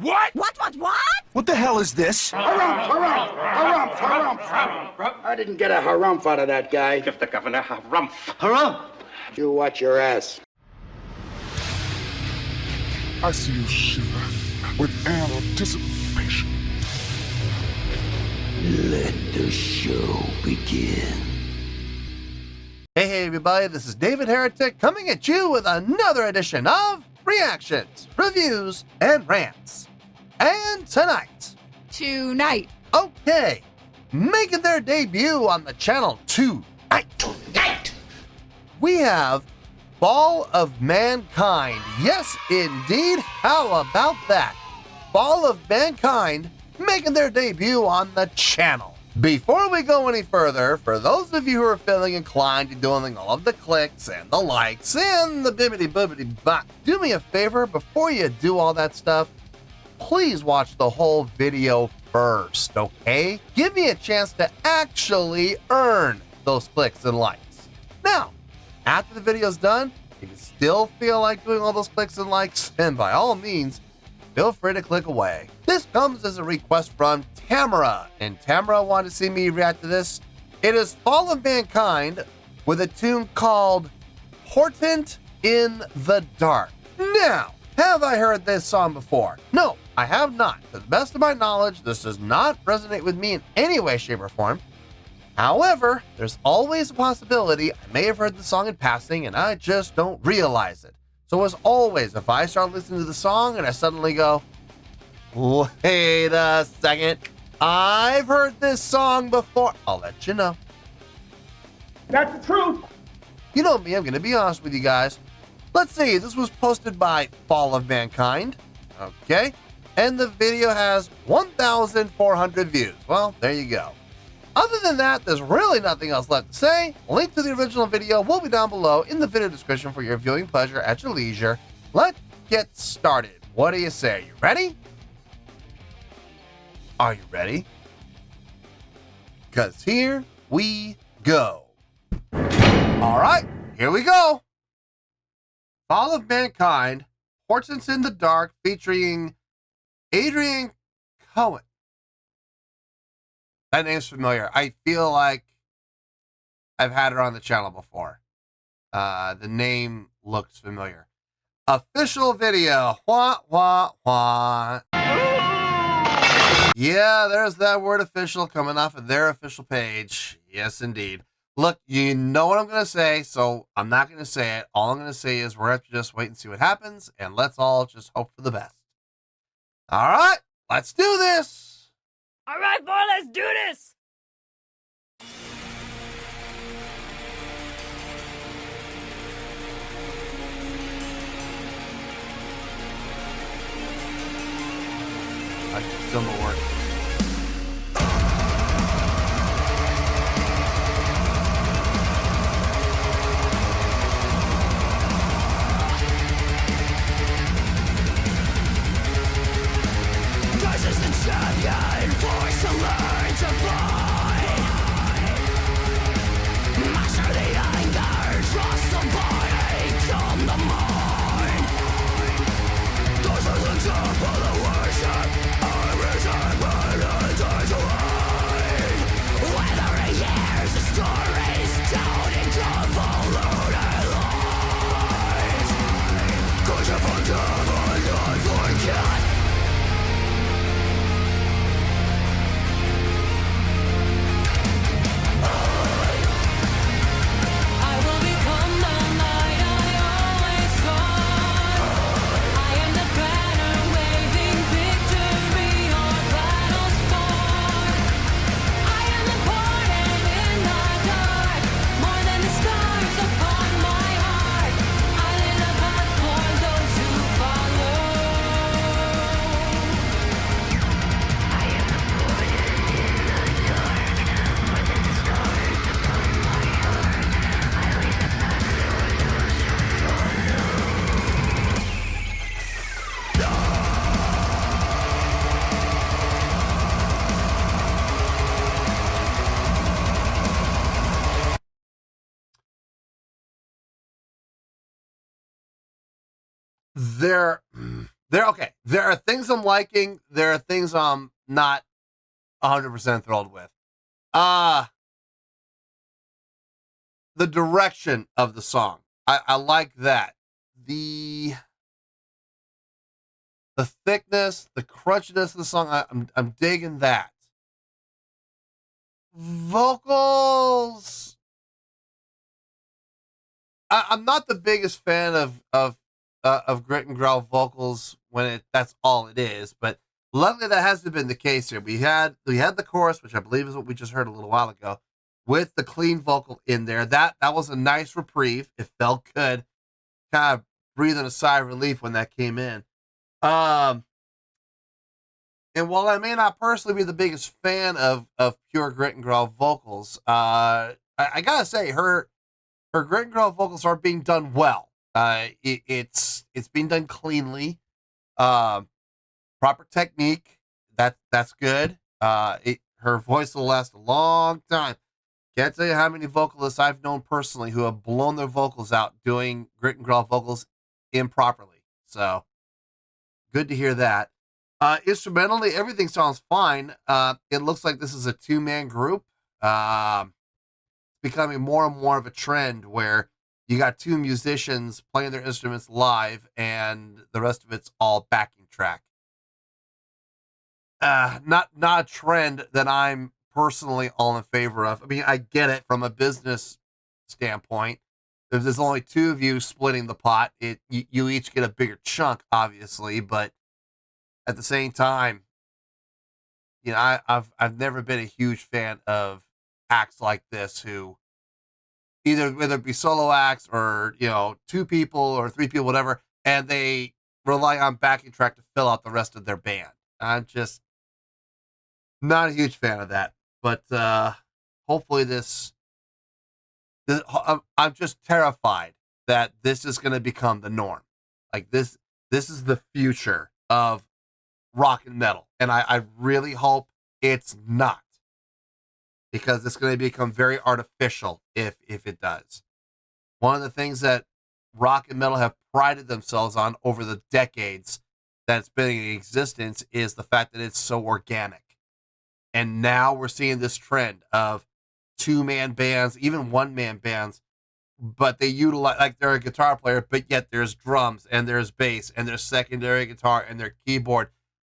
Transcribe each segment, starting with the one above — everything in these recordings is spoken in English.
What? What? What the hell is this? Harumph. I didn't get a harumph out of that guy. Give the governor harumph. Harumph? You watch your ass. I see you shiver with anticipation. Let the show begin. Hey everybody, this is David Heretic coming at you with another edition of Reactions, Reviews, and Rants. And tonight, okay, making their debut on the channel tonight, we have Fall of Mankind. Yes, indeed. How about that? Fall of Mankind making their debut on the channel. Before we go any further, for those of you who are feeling inclined to doing all of the clicks and the likes and the bibbity-bobbity-bop, do me a favor, before you do all that stuff, please watch the whole video first, okay? Give me a chance to actually earn those clicks and likes. Now, after the video's done, if you still feel like doing all those clicks and likes, then by all means, feel free to click away. This comes as a request from Tamara, and Tamara wanted to see me react to this. It is Fall of Mankind with a tune called Portent in the Dark. Now, have I heard this song before? No, I have not. To the best of my knowledge, this does not resonate with me in any way, shape, or form. However, there's always a possibility I may have heard the song in passing and I just don't realize it. So as always, if I start listening to the song and I suddenly go, wait a second, I've heard this song before, I'll let you know. That's the truth. You know me, I'm going to be honest with you guys. Let's see, this was posted by Fall of Mankind, okay? And the video has 1,400 views. Well, there you go. Other than that, there's really nothing else left to say. A link to the original video will be down below in the video description for your viewing pleasure at your leisure. Let's get started. What do you say? Are you ready? Are you ready? Because here we go. All right, here we go. Fall of Mankind, Portents in the Dark, featuring Adrienne Cowan. That name's familiar. I feel like I've had her on the channel before. The name looks familiar. Official video. Wah, wah, wah. Yeah, there's that word official coming off of their official page. Yes, indeed. Look, you know what I'm going to say, so I'm not going to say it. All I'm going to say is we're going to have to just wait and see what happens, and let's all just hope for the best. All right, let's do this. All right, boy, let's do this. I can still not work. Champion, forced to learn to fly. Master the anger, trust the body, calm the mind. This is the temple of worship, every time I die to hide. Weathering years of stories, down in convoluted lies. Could you forgive and not forget? There There are things I'm liking. There are things I'm not 100% thrilled with. The direction of the song, I like that. The thickness, the crunchiness of the song, I'm digging that. Vocals, I'm not the biggest fan of grit and growl vocals when that's all it is, but luckily that hasn't been the case here. We had the chorus, which I believe is what we just heard a little while ago, with the clean vocal in there. That was a nice reprieve. It felt good. Kind of breathing a sigh of relief when that came in. And while I may not personally be the biggest fan of pure grit and growl vocals, I gotta say her grit and growl vocals are being done well. It's being done cleanly, proper technique. That's good. Her voice will last a long time. Can't tell you how many vocalists I've known personally who have blown their vocals out doing grit and growl vocals improperly. So good to hear that. Instrumentally, everything sounds fine. It looks like this is a 2-man group. Becoming more and more of a trend where you got 2 musicians playing their instruments live and the rest of it's all backing track. Not a trend that I'm personally all in favor of. I mean, I get it from a business standpoint. If there's only 2 of you splitting the pot, you each get a bigger chunk, obviously, but at the same time, you know, I've never been a huge fan of acts like this who whether it be solo acts or, you know, 2 people or 3 people, whatever, and they rely on backing track to fill out the rest of their band. I'm just not a huge fan of that. But hopefully I'm just terrified that this is going to become the norm. Like this is the future of rock and metal. And I really hope it's not, because it's going to become very artificial if it does. One of the things that rock and metal have prided themselves on over the decades that's been in existence is the fact that it's so organic. And now we're seeing this trend of 2-man bands, even 1-man bands, but they utilize, like, they're a guitar player, but yet there's drums and there's bass and there's secondary guitar and their keyboard,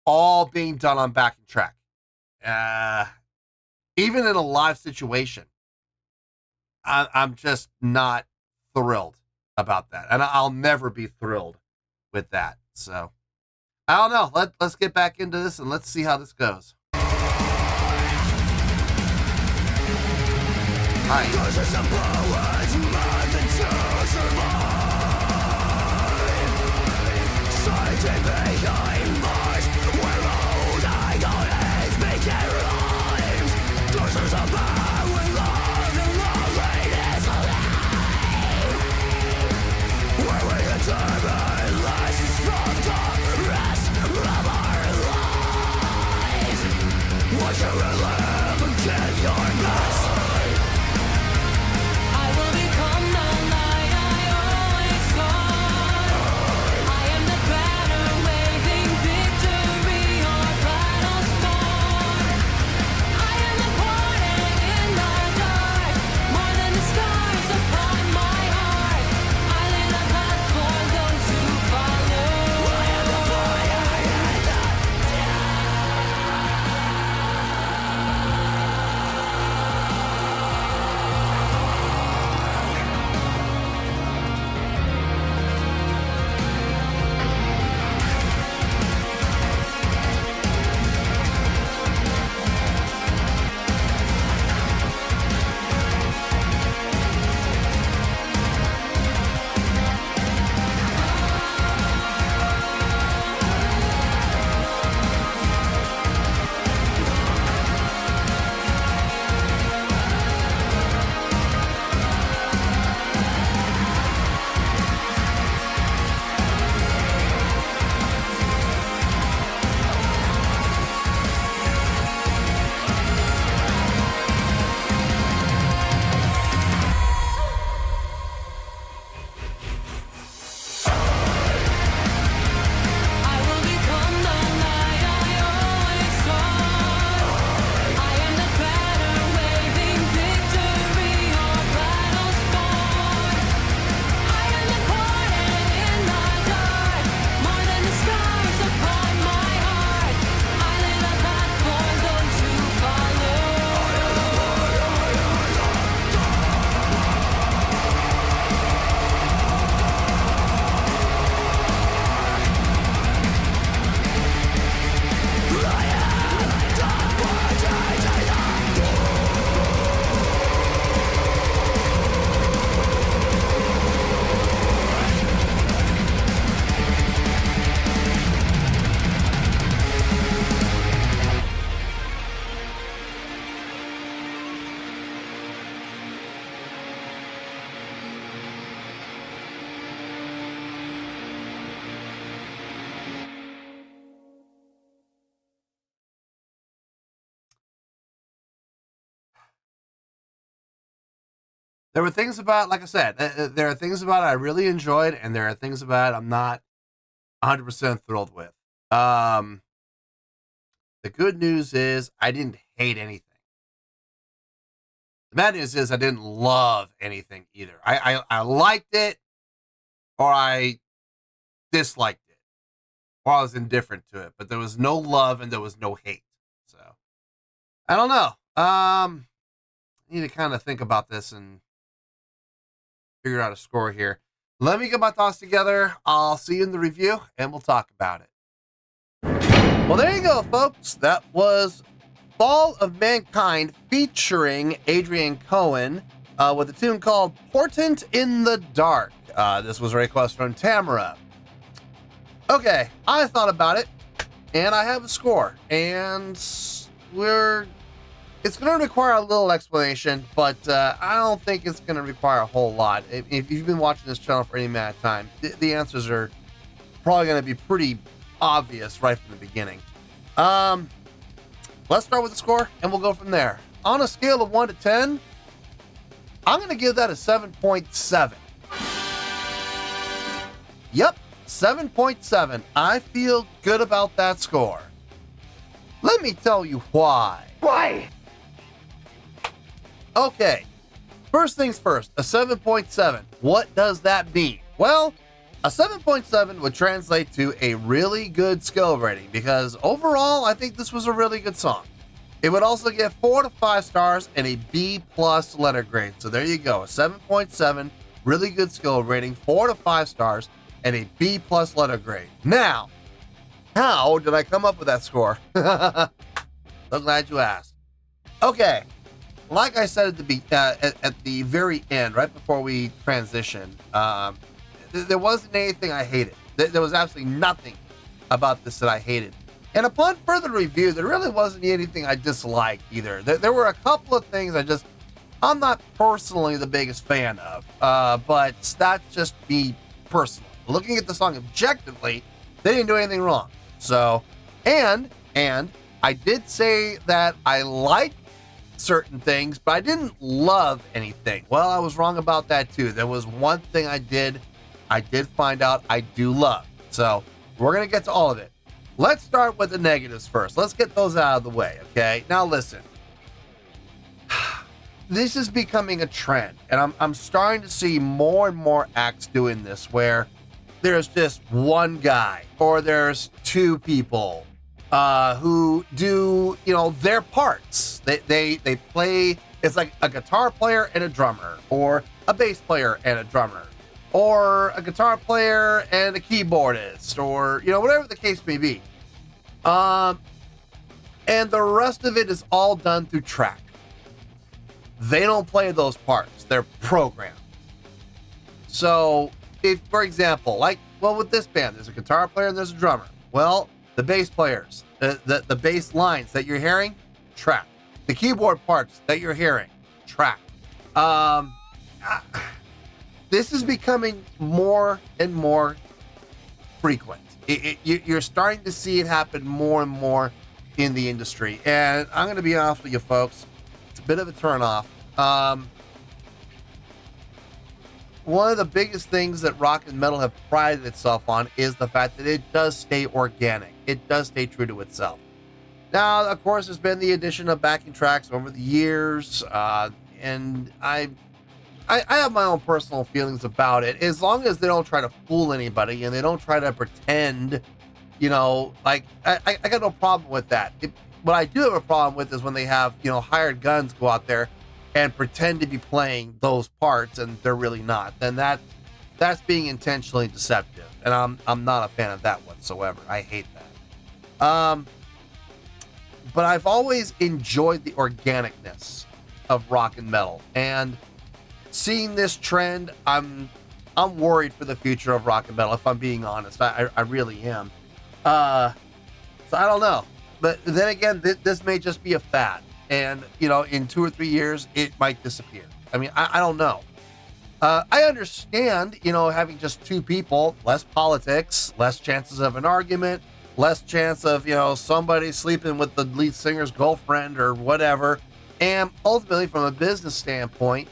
all being done on backing track. Even in a live situation, I'm just not thrilled about that. And I'll never be thrilled with that. So, I don't know. Let's get back into this and let's see how this goes. Hi. I There were things about, like I said, there are things about it I really enjoyed, and there are things about it I'm not 100% thrilled with. The good news is I didn't hate anything. The bad news is I didn't love anything either. I liked it, or I disliked it, or I was indifferent to it, but there was no love and there was no hate. So I don't know. I need to kind of think about this and figure out a score here. Let me get my thoughts together. I'll see you in the review and we'll talk about it. Well, there you go, folks. That was Fall of Mankind featuring Adrienne Cowan with a tune called Portent in the Dark. This was a request from Tamara. Okay, I thought about it and I have a score, and it's going to require a little explanation, but I don't think it's going to require a whole lot. If you've been watching this channel for any amount of time, the answers are probably going to be pretty obvious right from the beginning. Let's start with the score, and we'll go from there. On a scale of 1 to 10, I'm going to give that a 7.7. Yep, 7.7. I feel good about that score. Let me tell you why. Why? Okay, first things first, a 7.7. What does that mean? Well, a 7.7 would translate to a really good skill rating, because overall, I think this was a really good song. It would also get 4 to 5 stars and a B+ letter grade. So there you go, a 7.7, really good skill rating, 4 to 5 stars, and a B+ letter grade. Now, how did I come up with that score? So glad you asked. Okay. Like I said at the very end, right before we transition, there wasn't anything I hated. There was absolutely nothing about this that I hated. And upon further review, there really wasn't anything I disliked either. There were a couple of things I'm not personally the biggest fan of, but that's just me personally. Looking at the song objectively, they didn't do anything wrong. So, and I did say that I liked certain things, but I didn't love anything. Well, I was wrong about that too. There was one thing I did find out I do love. So we're going to get to all of it. Let's start with the negatives first. Let's get those out of the way, okay? Now listen, this is becoming a trend, and I'm starting to see more and more acts doing this, where there's just one guy or there's two people who do, their parts. They play, it's like a guitar player and a drummer, or a bass player and a drummer, or a guitar player and a keyboardist, or, whatever the case may be. And the rest of it is all done through track. They don't play those parts. They're programmed. So if, for example, with this band, there's a guitar player and there's a drummer. Well, the bass players, the bass lines that you're hearing, track. The keyboard parts that you're hearing, track. This is becoming more and more frequent. You're starting to see it happen more and more in the industry. And I'm going to be honest with you folks, it's a bit of a turnoff. One of the biggest things that rock and metal have prided itself on is the fact that it does stay organic. It does stay true to itself. Now, of course, there's been the addition of backing tracks over the years, and I have my own personal feelings about it. As long as they don't try to fool anybody and they don't try to pretend, I got no problem with that. What I do have a problem with is when they have, hired guns go out there and pretend to be playing those parts and they're really not. Then that's being intentionally deceptive, and I'm not a fan of that whatsoever. I hate that. But I've always enjoyed the organicness of rock and metal, and seeing this trend, I'm worried for the future of rock and metal, if I'm being honest. I really am. So I don't know. But then again, this may just be a fad. And, in 2 or 3 years, it might disappear. I mean, I don't know. I understand, having just two people, less politics, less chances of an argument, less chance of, somebody sleeping with the lead singer's girlfriend or whatever. And ultimately, from a business standpoint,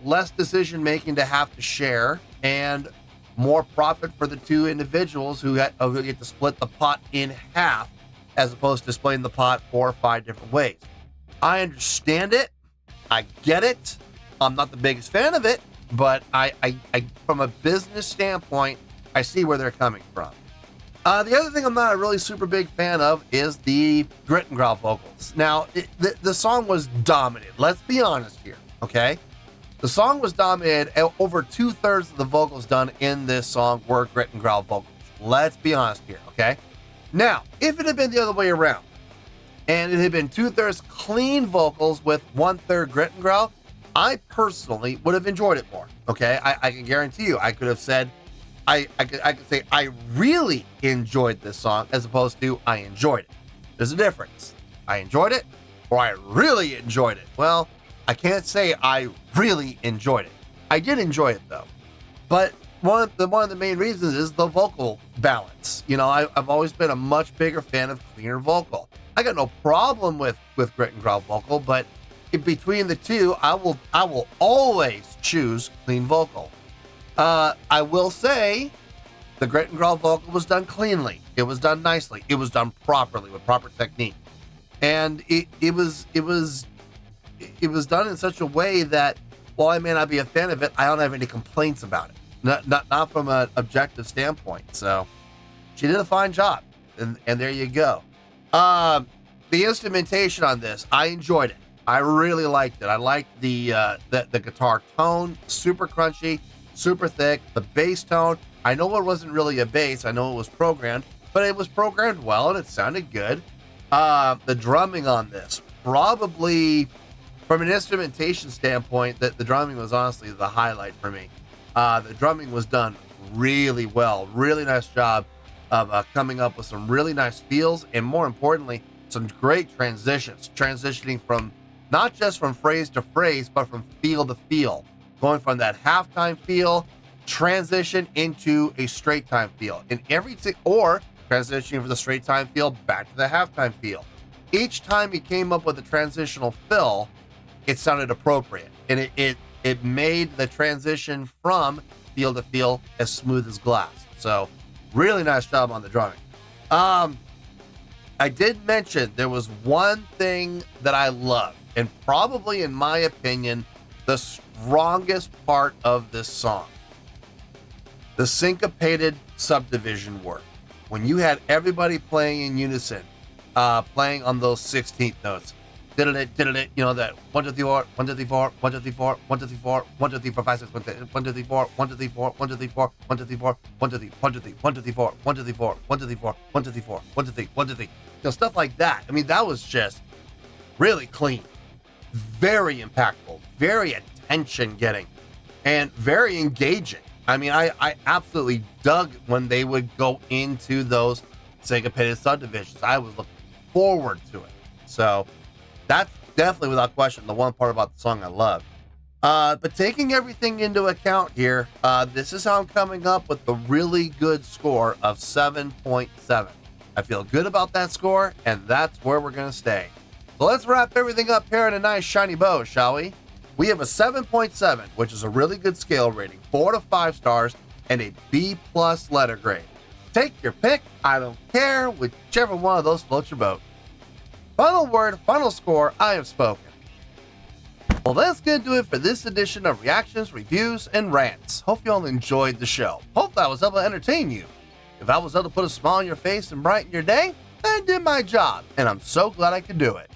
less decision making to have to share, and more profit for the two individuals who get to split the pot in half, as opposed to splitting the pot 4 or 5 different ways. I understand it. I get it. I'm not the biggest fan of it, but I from a business standpoint, I see where they're coming from. The other thing I'm not a really super big fan of is the grit and growl vocals. Now, the song was dominated. Let's be honest here, okay? The song was dominated. Over 2/3 of the vocals done in this song were grit and growl vocals. Let's be honest here, okay? Now, if it had been the other way around, and it had been 2/3 clean vocals with 1/3 grit and growl, I personally would have enjoyed it more, okay? I can guarantee you, I could have said, I could say I really enjoyed this song as opposed to I enjoyed it. There's a difference. I enjoyed it or I really enjoyed it. Well, I can't say I really enjoyed it. I did enjoy it though. But one of the main reasons is the vocal balance. You know, I've always been a much bigger fan of cleaner vocal. I got no problem with grit and growl vocal, but in between the two, I will always choose clean vocal. I will say the grit and growl vocal was done cleanly. It was done nicely. It was done properly with proper technique. And it was done in such a way that while I may not be a fan of it, I don't have any complaints about it. Not from an objective standpoint. So she did a fine job. And there you go. The instrumentation on this, I enjoyed it. I really liked it. I liked the guitar tone, super crunchy, super thick. The bass tone, I know it wasn't really a bass. I know it was programmed, but it was programmed well and it sounded good. The drumming on this, probably from an instrumentation standpoint, that the drumming was honestly the highlight for me. The drumming was done really well. Really nice job of coming up with some really nice feels, and more importantly, some great transitions. Transitioning from not just from phrase to phrase, but from feel to feel. Going from that halftime feel, transition into a straight time feel. Or transitioning from the straight time feel back to the halftime feel. Each time he came up with a transitional fill, it sounded appropriate. And it made the transition from feel to feel as smooth as glass. So really nice job on the drumming. I did mention there was one thing that I loved, and probably in my opinion, the strongest part of this song. The syncopated subdivision work. When you had everybody playing in unison, playing on those 16th notes. Diddle-it, you know, that 1, 2, 3, 4, 1, 2, 3, 4, 1, 2, 3, 4, 1, 2, 3, 4, 1, 2, 3, 4, 5, 6, 1, 2, 3, 4, 1, 2, 3, 4, 1, 2, 3, 4, 1, 2, 3, 4, 1, 2, 3, 1, 2, 3, 1, 2, 3, 4, 1, 2, 3, 4, 1, 2, 3, 4, 1, 2, 3, 4, 1, 2, 3, 1, 2, 3. You know, stuff like that. I mean, that was just really clean, very impactful, very attention-getting, and very engaging. I mean, I absolutely dug when they would go into those syncopated subdivisions. I was looking forward to it. So that's definitely, without question, the one part about the song I love. But taking everything into account here, this is how I'm coming up with the really good score of 7.7. I feel good about that score, and that's where we're going to stay. So let's wrap everything up here in a nice shiny bow, shall we? We have a 7.7, which is a really good scale rating, 4 to 5 stars, and a B+ letter grade. Take your pick. I don't care, whichever one of those floats your boat. Final word, final score, I have spoken. Well, that's going to do it for this edition of Reactions, Reviews, and Rants. Hope you all enjoyed the show. Hope I was able to entertain you. If I was able to put a smile on your face and brighten your day, I did my job, and I'm so glad I could do it.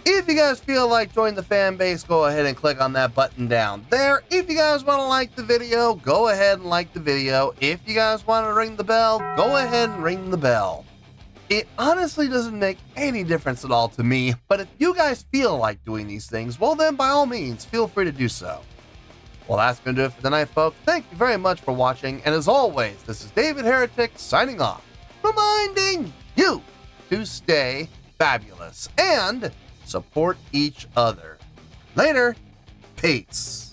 If you guys feel like joining the fan base, go ahead and click on that button down there. If you guys want to like the video, go ahead and like the video. If you guys want to ring the bell, go ahead and ring the bell. It honestly doesn't make any difference at all to me, but if you guys feel like doing these things, well then by all means, feel free to do so. Well, that's going to do it for tonight, folks. Thank you very much for watching, and as always, this is David Heretic signing off, reminding you to stay fabulous and support each other. Later. Peace.